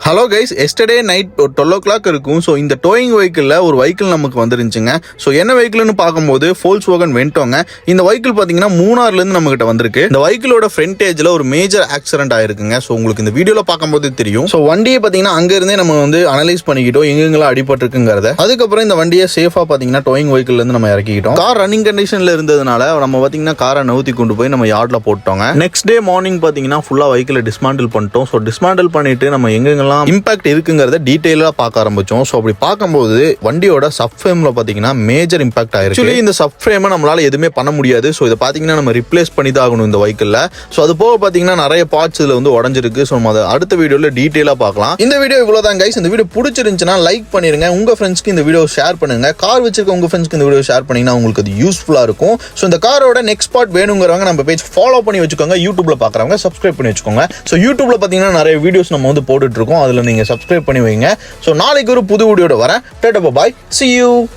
Hello guys, yesterday night ஒரு 12 o'clock இருக்கும். So இந்த டோயிங் வெஹிக்கிளில் ஒரு வெஹிக்கிள் நமக்கு வந்துருந்துச்சுங்க. ஸோ என்ன வெஹிக்கிள்னு பார்க்கும்போது ஃபோல்க்ஸ்வாகன் வென்டோங்க. இந்த வெஹிக்கிள் பார்த்தீங்கன்னா மூணார்லேருந்து நம்மகிட்ட வந்திருக்கு. இந்த வெஹிக்கிளோட ஃப்ரண்டேஜில் ஒரு மேஜர் ஆக்சிடென்ட் ஆயிருக்குங்க. ஸோ உங்களுக்கு இந்த வீடியோவில் பார்க்கும்போது தெரியும். ஸோ வண்டியை பார்த்தீங்கன்னா அங்கேருந்தே நம்ம வந்து அனலைஸ் பண்ணிக்கிட்டோம் எங்கெங்கெல்லாம் அடிபட்டிருக்குங்கிறத. அதுக்கப்புறம் இந்த வண்டியை சேஃபாக பார்த்தீங்கன்னா டோயிங் வெஹிக்கிள்லேருந்து நம்ம இறக்கிக்கிட்டோம். கார் ரன்னிங் கண்டிஷனில் இருந்ததுனால நம்ம பார்த்தீங்கன்னா காரை நவுத்தி கொண்டு போய் நம்ம யார்டில் போட்டோங்க. நெக்ஸ்ட் டே மார்னிங் பார்த்தீங்கன்னா ஃபுல்லாக வெஹிக்கிளை டிஸ்மாண்டில் பண்ணிட்டோம். ஸோ டிஸ்மாண்டில் பண்ணிட்டு நம்ம எங்கெங்கெல்லாம் இம்பாக்ட் இருக்குங்கிறத டீடைலா பார்க்க ஆரம்பிச்சோம். ஸோ அப்படி பார்க்கும்போது வண்டியோட சப் ஃப்ரேம்ல பாத்தீங்கன்னா மேஜர் இம்பாக்ட் ஆயிருக்கு. இந்த சப் ஃப்ரேமை நம்மளால எதுவுமே பண்ண முடியாது. ஸோ இதை பாத்தீங்கன்னா நம்ம ரிப்ளேஸ் பண்ணி தான் ஆகணும் இந்த வெஹிக்கிள்ல. ஸோ அது போக பாத்தீங்கன்னா நிறைய பார்ட்ஸ் இதுல வந்து உடஞ்சிருக்கு. ஸோ நம்ம அடுத்த வீடியோல டீடைலா பார்க்கலாம். இந்த வீடியோ இவ்வளவுதான் கைஸ். இந்த வீடியோ பிடிச்சிருந்துச்சுன்னா லைக் பண்ணிருங்க. உங்க ஃப்ரெண்ட்ஸ்க்கு இந்த வீடியோ ஷேர் பண்ணுங்க. கார் வச்சிருக்க உங்க ஃப்ரெண்ட்ஸ்க்கு இந்த வீடியோ ஷேர் பண்ணீங்கன்னா உங்களுக்கு அது யூஸ்ஃபுல்லா இருக்கும். ஸோ இந்த காரோட நெக்ஸ்ட் பார்ட் வேணுங்கிறவங்க நம்ம பேஜ் ஃபாலோ பண்ணி வச்சுக்கோங்க. யூடியூப்ல பாக்குறவங்க சப்ஸ்கிரைப் பண்ணி வச்சுக்கோங்க. ஸோ யூடியூப்ல பாத்தீங்கன்னா நிறைய வீடியோஸ் நம்ம வந்து போட்டுட்டு இருக்கோம். அதுல நீங்க சப்ஸ்கிரைப் பண்ணி வைங்க. ஸோ நாளைக்கு ஒரு புது வீடியோட வரேன். Tata bye, see you.